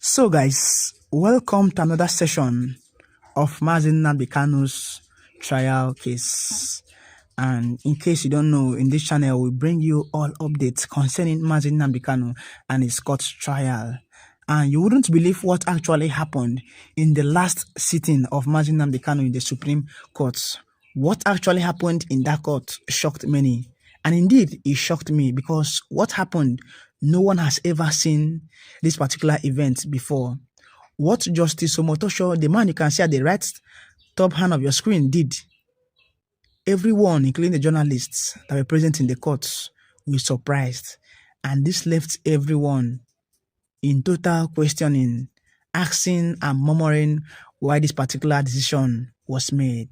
So guys, welcome to another session of Mazi Nnamdi Kanu's trial case. And in case you don't know, in this channel we bring you all updates concerning Mazi Nnamdi Kanu and his court trial. And you wouldn't believe what actually happened in the last sitting of Mazi Nnamdi Kanu in the Supreme Court. What actually happened in that court shocked many. And indeed, it shocked me because what happened, no one has ever seen this particular event before. What Justice J.Omotosho, the man you can see at the right top hand of your screen, did, everyone, including the journalists that were present in the courts, were surprised. And this left everyone in total questioning, asking and murmuring why this particular decision was made.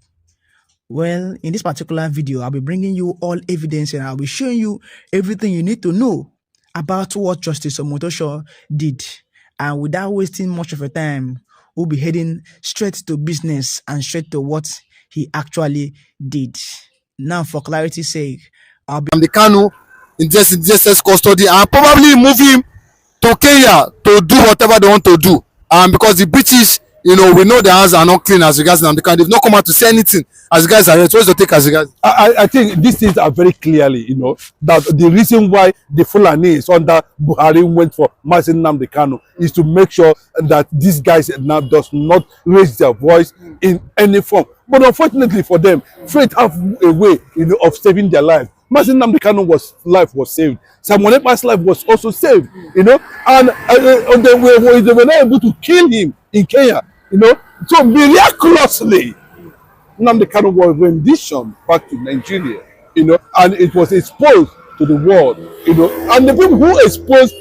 Well, in this particular video, I'll be bringing you all evidence and I'll be showing you everything you need to know about what Justice Nnamdi did. And without wasting much of your time, we'll be heading straight to business and straight to what he actually did. Now, for clarity's sake, I'll be Nnamdi Kanu in DSS custody and probably move him to Kenya to do whatever they want to do. Because the British, we know their hands are not clean as regards Nnamdi Kanu. They've not come out to say anything as regards arrest. What's your take as regards? I think these things are very clearly, that the reason why the Fulanis under Buhari went for Mazi Nnamdi Kanu is to make sure that these guys now does not raise their voice in any form. But unfortunately for them, fate have a way, of saving their life. Mazi Nnamdi Kanu's life was saved. Samuel Ekpa's life was also saved, and they were not able to kill him in Kenya, So miraculously, Nnamdi Kanu was rendition back to Nigeria, and it was exposed to the world, and the people who exposed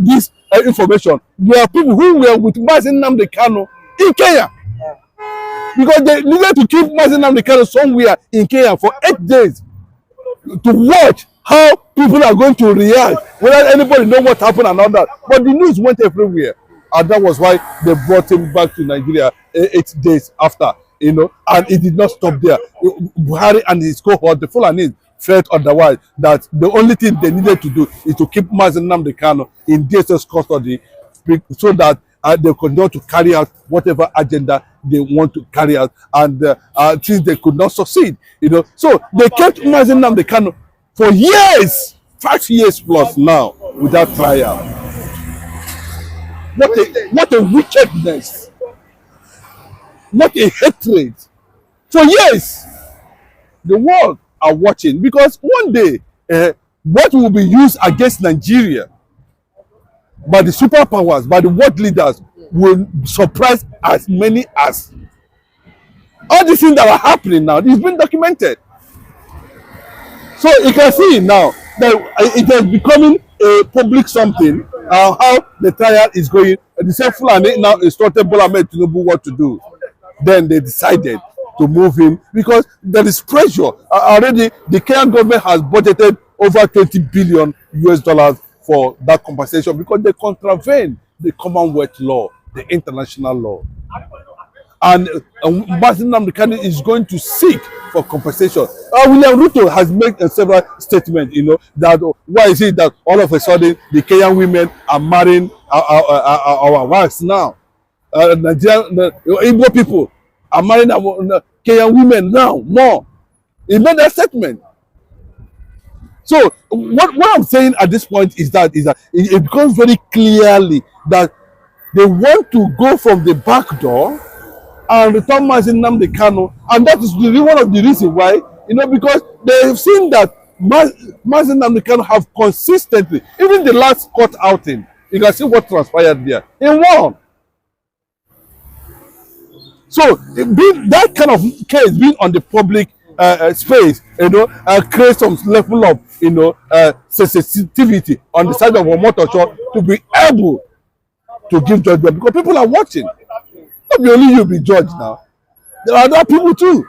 this information were people who were with Mazi Nnamdi Kanu in Kenya, because they needed to keep Mazi Nnamdi Kanu somewhere in Kenya for 8 days to watch how people are going to react, whether anybody know what happened and all that. But the news went everywhere, and that was why they brought him back to Nigeria 8 days after. And it did not stop there. Buhari and his cohort, the Fulani, felt otherwise, that the only thing they needed to do is to keep Mazi Nnamdi Kanu in DSS custody so that they could not to carry out whatever agenda they want to carry out. And since they could not succeed, so they kept Mazi Nnamdi Kanu for years, 5 years plus now, without trial. What a wickedness. What a hatred. For years, the world are watching, because one day, what will be used against Nigeria by the superpowers, by the world leaders, will surprise as many as all these things that are happening now. It's been documented. So you can see now that it is becoming a public something, how the trial is going. The same Fulani now instructed Bola Ahmed Tinubu what to do. Then they decided to move him because there is pressure. Already, the Kenyan government has budgeted over $20 billion for that compensation because they contravene the Commonwealth law, the international law. And Mazi Nnamdi Kanu is going to seek for compensation. William Ruto has made several statements, that why is it that all of a sudden the Kenyan women are marrying our wives now? Nigerian Igbo people are marrying Kenyan women now more. He made that statement. So what I'm saying at this point is that it becomes very clearly that they want to go from the back door and return Mazi Nnamdi Kanu, and that is one of the reasons why, because they have seen that Mazi Nnamdi Kanu have consistently, even the last court outing, you can see what transpired there. He won. So that kind of case being on the public space, creates some level of sensitivity on the side of Nnamdi to be able to give judgment, because people are watching. Not only you be judged now, there are other people too.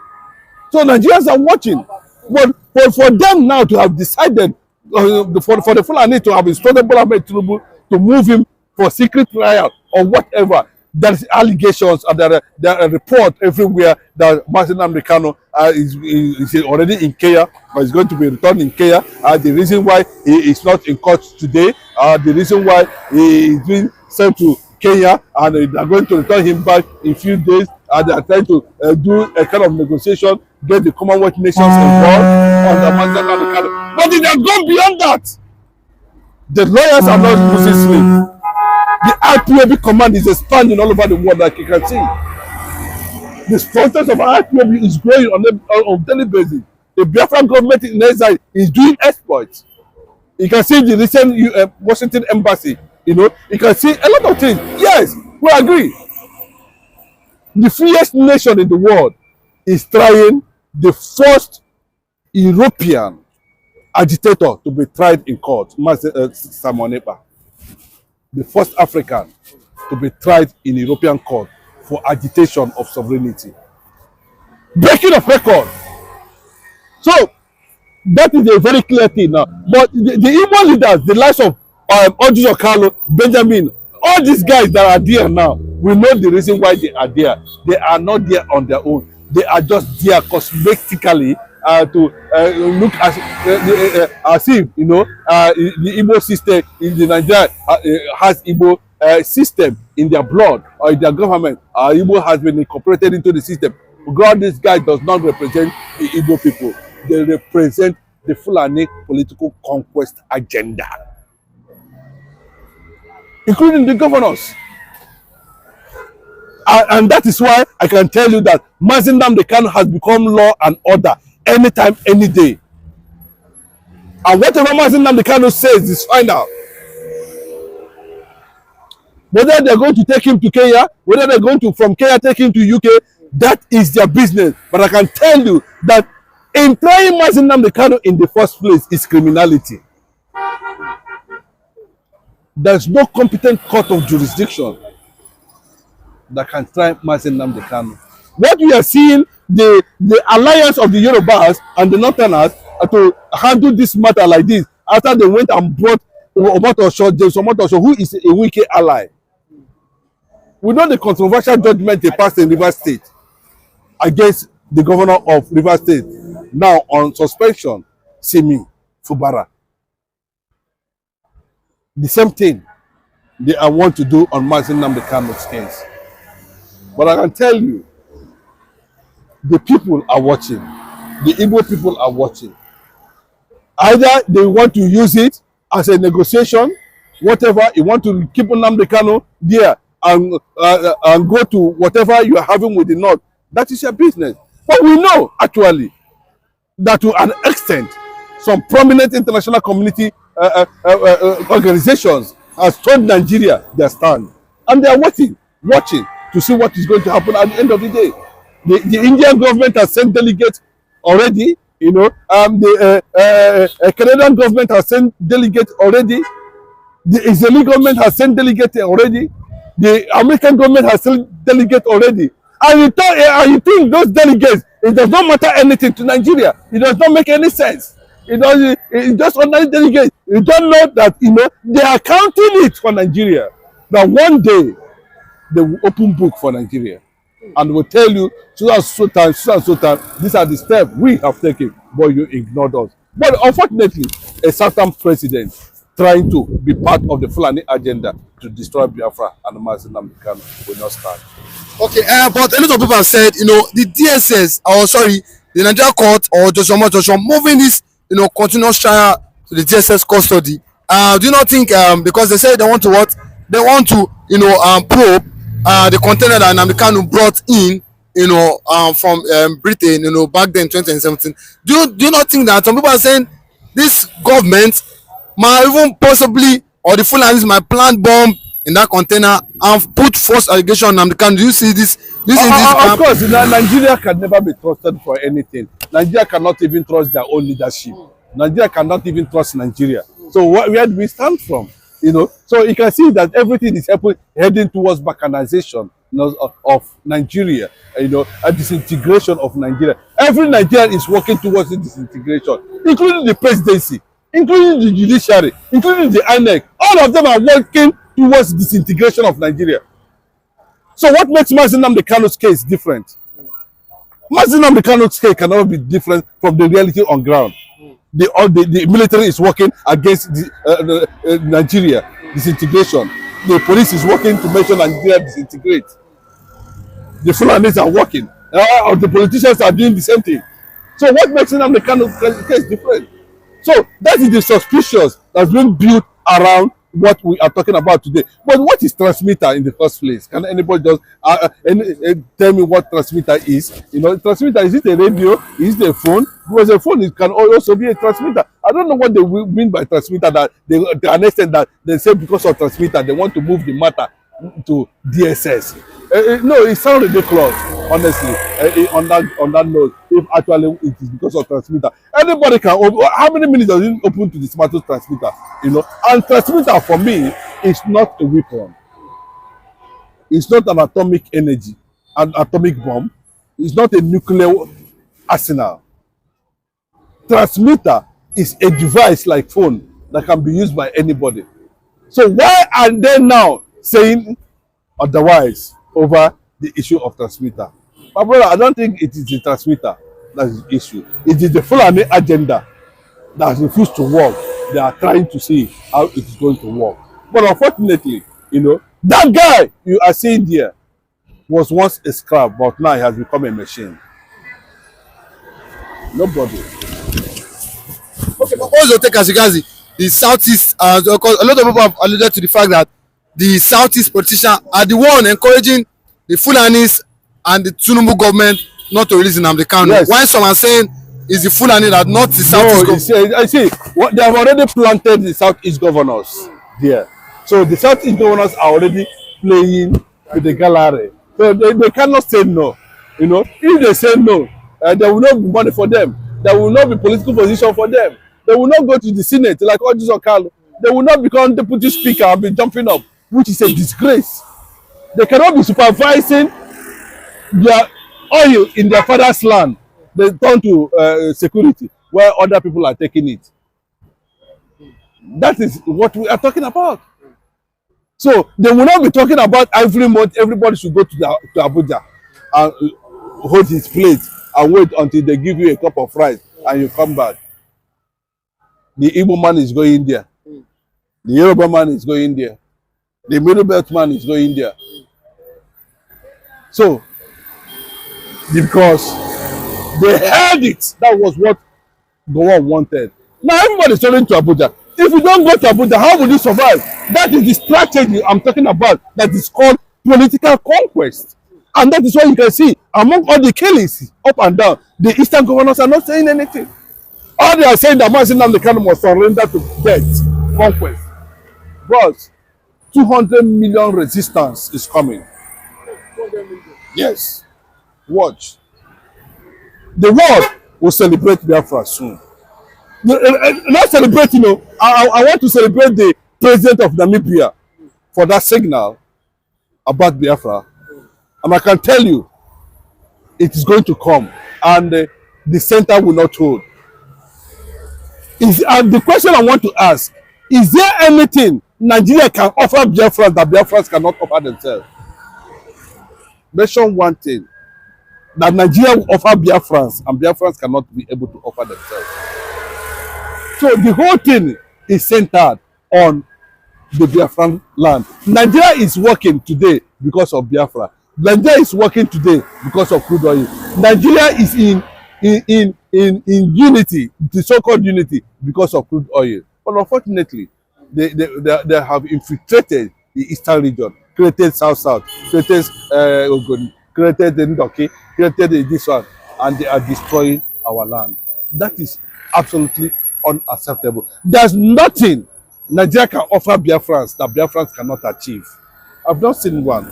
So Nigerians are watching. But for them now to have decided, for the Fulani to have instructed Bola Ahmed Tinubu to move him for secret trial or whatever, there's allegations and there are reports everywhere that Mazi Nnamdi Kanu is already in Kenya, but is going to be returned in Kenya. The reason why he is not in court today, the reason why he is being sent to Kenya, and they are going to return him back in a few days, and they are trying to do a kind of negotiation, get the Commonwealth nations involved on the matter. But it has gone beyond that. The lawyers are not losing sleep. The IPOB command is expanding all over the world, like you can see. The strength of IPOB is growing on a daily basis. The Biafra government in exile is doing exploits. You can see the recent Washington embassy. You know, you can see a lot of things. Yes, we agree. The freest nation in the world is trying the first European agitator to be tried in court, Simon Ekpa. The first African to be tried in European court for agitation of sovereignty. Breaking of record. So, that is a very clear thing now. But the Igbo leaders, the likes of Ojujo Kalu, Benjamin, all these guys that are there now, we know the reason why they are there. They are not there on their own. They are just there cosmetically to look as if, you know, the Igbo system in the Nigeria has Igbo system in their blood or in their government. Igbo has been incorporated into the system. God, this guy does not represent the Igbo people. They represent the Fulani political conquest agenda, including the governors. And that is why I can tell you that Mazi Nnamdi Kanu has become law and order anytime, any day. And whatever Mazi Nnamdi Kanu says is final. Whether they're going to take him to Kenya, whether they're going to from Kenya take him to UK, that is their business. But I can tell you that in trying Mazi Nnamdi Kanu in the first place is criminality. There's no competent court of jurisdiction that can try Mazi Nnamdi Kanu. What we are seeing, the alliance of the Yorubas and the Northerners to handle this matter like this, after they went and brought J.Omotosho, who is a wicked ally. We know the controversial judgment they passed in Rivers State against the governor of Rivers State, now on suspension, Simi Fubara. The same thing they want to do on Mazi Nnamdi Kanu's case. But I can tell you, the people are watching. The Igbo people are watching. Either they want to use it as a negotiation, whatever, you want to keep Nnamdi Kanu there and go to whatever you are having with the North. That is your business. But we know, actually, that to an extent, some prominent international community organizations have told Nigeria their stand. And they are watching to see what is going to happen at the end of the day. The Indian government has sent delegates already. You know, the Canadian government has sent delegates already. The Israeli government has sent delegates already. The American government has sent delegates already. And you think those delegates, it does not matter anything to Nigeria. It does not make any sense. It's just ordinary delegates. You don't know that, you know, they are counting it for Nigeria. That one day, they will open book for Nigeria. And will tell you, so and so time, these are the steps we have taken, but you ignored us. But unfortunately, a certain president trying to be part of the Fulani agenda to destroy Biafra and Mazi Nnamdi Kanu will not stand. Okay, but a lot of people have said, you know, the DSS, or sorry, the Nigeria court or J.Omotosho moving this, you know, continuous trial to the DSS custody. Do you not think, because they say they want to what? They want to, you know, probe the container that Nnamdi Kanu brought in, you know, from Britain, you know, back then 2017. Do you not think that some people are saying this government might even possibly, or the Fulanis might plant bomb in that container and put false allegation on Nnamdi Kanu? Do you see this? Of course, Nigeria can never be trusted for anything. Nigeria cannot even trust their own leadership. Nigeria cannot even trust Nigeria. So where do we stand from? You know, so you can see that everything is heading towards balkanization, you know, of Nigeria. You know, a disintegration of Nigeria. Every Nigerian is working towards the disintegration, including the presidency, including the judiciary, including the INEC. All of them are working towards disintegration of Nigeria. So what makes Mazi Nnamdi Kanu's case different? Mazi Nnamdi Kanu's case cannot be different from the reality on ground. The military is working against Nigeria, disintegration. the police is working to make sure Nigeria disintegrate. The Fulanis are working. Or the politicians are doing the same thing. So what makes Nnamdi Kanu case different? So that is the suspicious that's been built around what we are talking about today. But what is transmitter in the first place? Can anybody just tell me what transmitter is? You know, transmitter, is it a radio? Is it a phone? Because a phone, it can also be a transmitter. I don't know what they mean by transmitter, that they, to an extent that they say because of transmitter they want to move the matter to DSS. No, it sounds ridiculous, honestly, on that note, if actually it is because of transmitter. Anybody can open. How many minutes does it open to the smartest transmitter? You know, and transmitter for me is not a weapon. It's not an atomic energy, an atomic bomb. It's not a nuclear arsenal. Transmitter is a device like phone that can be used by anybody. So why are they now saying otherwise over the issue of transmitter? My brother, I don't think it is the transmitter that is the issue. It is the Fulani agenda that has refused to work. They are trying to see how it is going to work. But unfortunately, you know, that guy you are seeing there was once a scrap, but now he has become a machine. Nobody. Okay, but what's your take as regards the Southeast? Because a lot of people have alluded to the fact that the Southeast politicians are the one encouraging the Fulanis and the Tinubu government not to release Nnamdi Kanu. Yes. Why some are saying it's the Fulani that not the Southeast government? I see. What, they have already planted the Southeast governors there. So the Southeast governors are already playing with the gallery. So they cannot say no. You know, if they say no, there will not be money for them. There will not be political position for them. They will not go to the Senate like Ojus Okalo. They will not become deputy speaker and be jumping up, which is a disgrace. They cannot be supervising their oil in their father's land. They turn to security where other people are taking it. That is what we are talking about. So they will not be talking about every month everybody should go to Abuja and hold his plate and wait until they give you a cup of rice and you come back. The Igbo man is going there. The Yoruba man is going there. The Middle Belt man is going there. So, because they heard it, that was what Gowon wanted. Now everybody is turning to Abuja. If you don't go to Abuja, how will you survive? That is the strategy I'm talking about. That is called political conquest. And that is why you can see among all the killings up and down, the Eastern governors are not saying anything. All they are saying that Mazi Nnamdi Kanu must surrender to death, conquest. But 200 million resistance is coming. Yes. Watch. The world will celebrate Biafra soon. Not celebrate, you know, I want to celebrate the president of Namibia for that signal about Biafra. And I can tell you, it is going to come. And the center will not hold. The question I want to ask, is there anything Nigeria can offer Biafrans that Biafrans cannot offer themselves? Mention one thing that Nigeria will offer Biafrans and Biafrans cannot be able to offer themselves. So the whole thing is centered on the Biafran land. Nigeria is working today because of Biafra. Nigeria is working today because of crude oil. Nigeria is in unity, the so-called unity, because of crude oil. But unfortunately, they have infiltrated the eastern region, created South, created Ogoni, created the Ndoki, created this one, and they are destroying our land. That is absolutely unacceptable. There's nothing Nigeria can offer Biafrans that Biafrans cannot achieve. I've not seen one.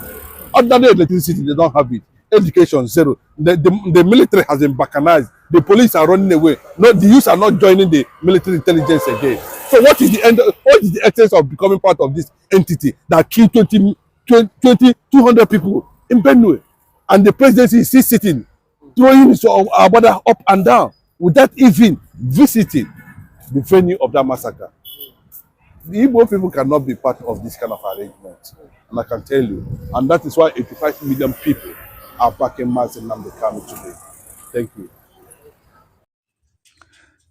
Ordinary electricity, they don't have it. Education, zero. The military has been balkanized. The police are running away. No, the youths are not joining the military intelligence again. So what is the essence of becoming part of this entity that killed 200 people in Benue? And the presidency is still sitting, throwing our border up and down without even visiting the venue of that massacre. The Igbo people cannot be part of this kind of arrangement. And I can tell you. And that is why 85 million people are backing Mazi Nnamdi Kanu today. Thank you.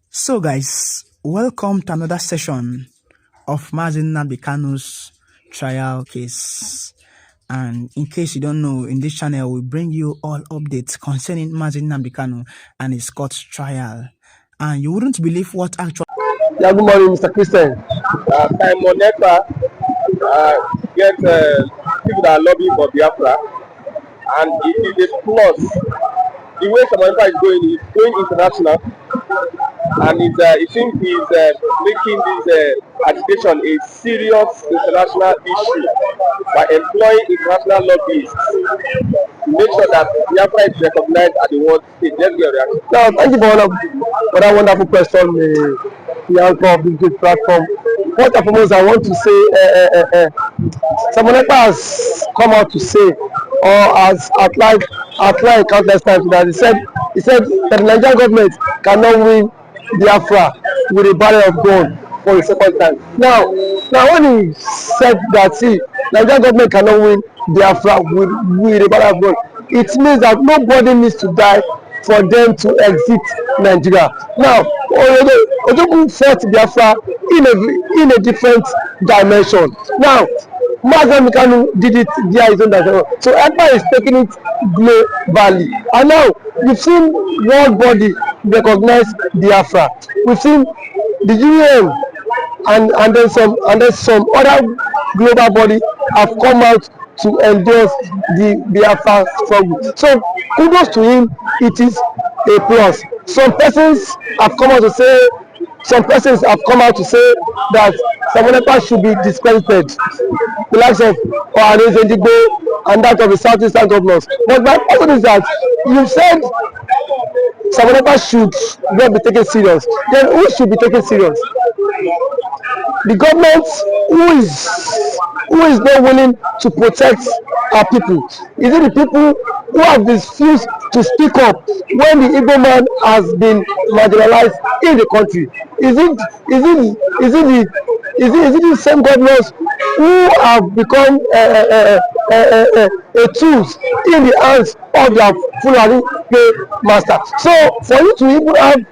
So guys, welcome to another session of Mazi Nnamdi Kanu's trial case. And in case you don't know, in this channel, we bring you all updates concerning Mazi Nnamdi Kanu and his court trial. And you wouldn't believe what actually... Yeah, good morning, Mr. Christian. Time on NEPA get people that are lobbying for biafra, and it is a plus. The way Samantha is going international, and it seems he's making this agitation a serious international issue by employing international lobbyists to make sure that biafra is recognized at the world stage. Let's get a reaction. Now, thank you for that wonderful question, the anchor of this great platform. First and foremost, I want to say Samoneka has come out to say, or has outlined countless times, that he said that the Nigerian government cannot win Biafra with a barrel of gun for the second time. Now when he said that, see, Nigerian government cannot win Biafra with a barrel of gun, it means that nobody needs to die for them to exit Nigeria. Now, Ojogun fought Biafra in a different dimension. Now, Mazi Kanu did it via his own dimension. So ECPA is taking it globally. And now, we've seen world body recognize Biafra. We've seen the UN and then some other global body have come out to endorse the Biafra struggle. So kudos to him, it is a plus. Some persons have come out to say that Samoneka should be discredited, the likes of Rendition and that of the southeastern governors. But my question is that you said Samoneka should not be taken serious. Then who should be taken serious? The government who is not willing to protect our people? Is it the people who have refused to speak up when the Igbo man has been marginalized in the country? Is it the same governors who have become a tools in the hands of their Fulani master? So for you to even have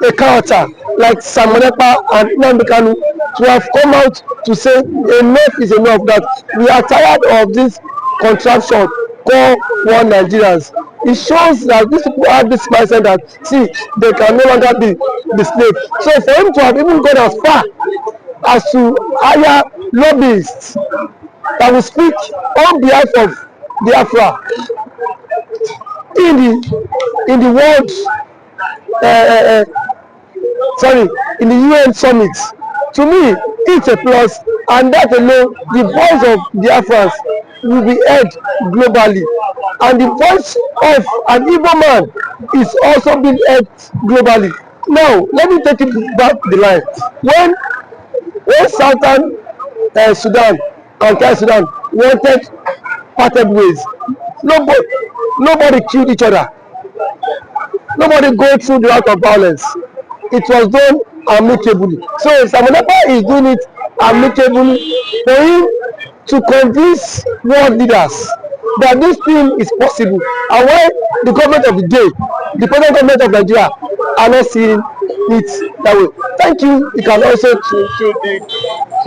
a character like Samoneka and Nnamdi Kanu to have come out to say enough is enough, that we are tired of this contraption called one Nigerians. It shows that these people have this mindset that, see, they can no longer be the slave. So for him to have even gone as far as to hire lobbyists that will speak on behalf of Biafra in the world in the UN summit, to me it's a plus, and that alone, the voice of Biafrans will be heard globally, and the voice of an Igbo man is also being heard globally. Now let me take it back the line. When Southern Sudan and South Sudan wanted parted ways, nobody killed each other. Nobody go through the route of violence. It was done amicably. So Samoneka is doing it amicably for him to convince world leaders that this thing is possible, and why the government of the day, the present government of Nigeria, are not seeing it that way. Thank you. You can also to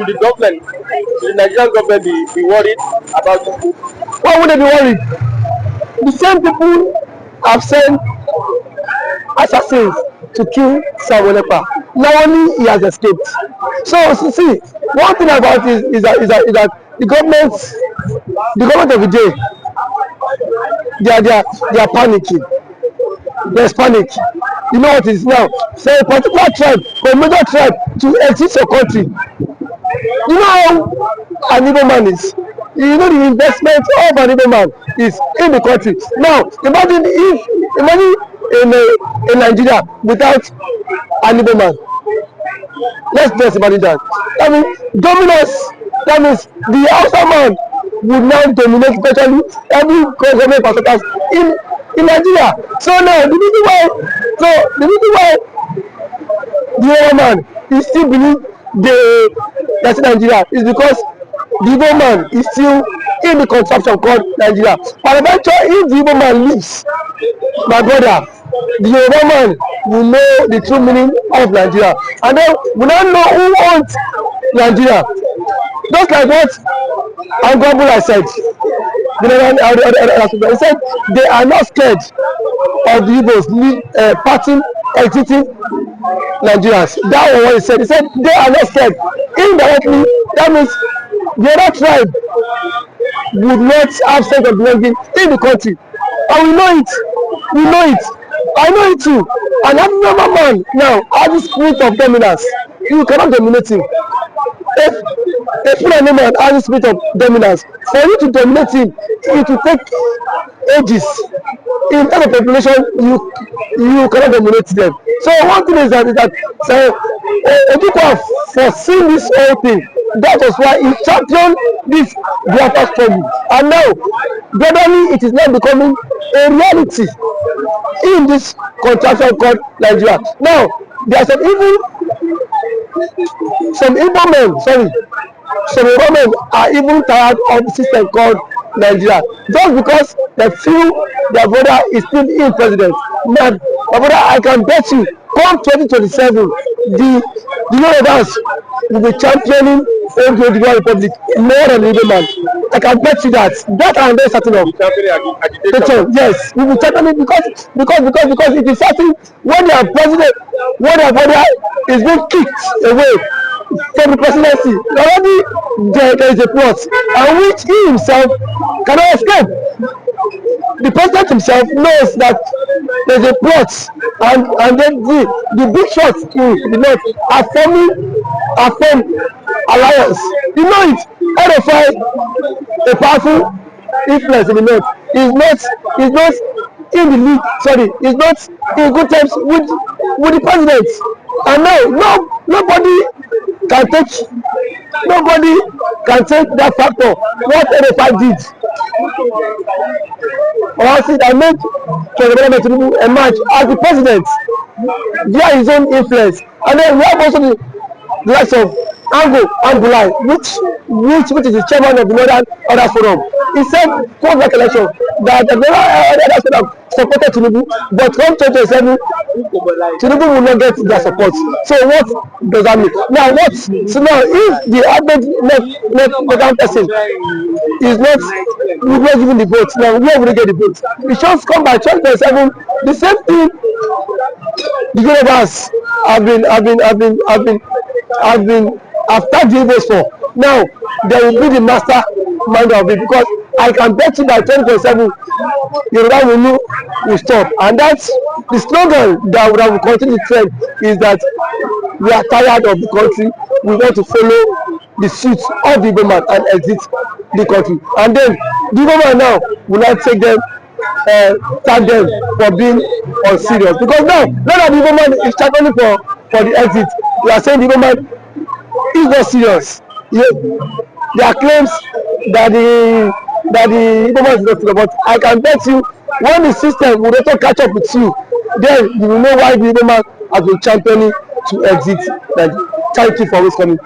the government, to the Nigerian government, be worried about this. Why would they be worried? The same people have sent assassins to kill Samoneka. Now only he has escaped. So see, one thing about it is that the government of the day, they are panicking. There's panic. You know what it is now? Say a particular tribe or a major tribe to exit your country. You know how an Igbo man is. You know the investment of an Igbo man is in the country. Now imagine in Nigeria without an Igbo man. Let's just imagine that. I mean, dominance. That means the outside man would now dominate virtually every government parastatals in Nigeria. So now the reason why the Igbo man is still believe that's Nigeria is because the Igbo man is still in the contraption called Nigeria. But eventually, if the Igbo man leaves, my brother, the Yoruba man will know the true meaning of Nigeria, and then we now know who owns Nigeria. Just like what Angobula said, he said they are not scared of the Igbos parting, exiting Nigerians. That was what he said. He said they are not scared. Indirectly, that means the other tribe would not have sense of belonging in the country. And we know it. We know it. I know it too. And every normal man now has the spirit of dominance. You cannot dominate him. If a Fulani man has the spirit of dominance, for you to dominate him, it will take ages. In terms of population, you cannot dominate them. So one thing is that Ojukwu foreseen this whole thing. That was why he championed this biafra struggle. And now, gradually, it is now becoming a reality in this contraction called Nigeria. Now, there are some Igbo men are even tired of the system called Nigeria, just because they feel their brother is still in president. Man, my brother, I can bet you, come 2027, the Yorubas will be championing old Republic more than the Igbo man. I can bet you that. That and then certain of. Yes, we will championing because it is certain when their president, when their brother is being kicked away from the presidency, already there is a plot, and which he himself cannot escape. The president himself knows that there is a plot, and then the big shots in the north are forming alliance. You know it. RFI, a powerful influence in the north, is not in the league. Sorry, is not in good terms with the president. And now nobody can take that factor. What RFI did, or I see that made Tinubu emerge as the president via his own influence. And then we have also the likes of Angulai, which is the chairman of the Northern Order Forum. He said post that election that the Northern Order supported Tinubu, but come 2027, Tinubu will not get their support. So what does that mean? Now if the average left person is not giving the vote, now where will they get the vote? The shots come by 2027. The same thing the Yorubas have been tagged the Igbos for. Now they will be the mastermind of it, because I can bet you by 2027 Yoruba will stop. And that's the slogan that will continue to trend, is that we are tired of the country, we want to follow the suit of the Igbo man and exit the country. And then the Igbo man now will not take them, tag them for being unserious, because now that the Igbo man is championing for the exit, we are saying the Igbo man is not serious. There are claims that the Igbo man is not serious, but I can bet you, when the system will also catch up with you, then you will know why the Igbo man has been championing to exit. Thank you for always coming.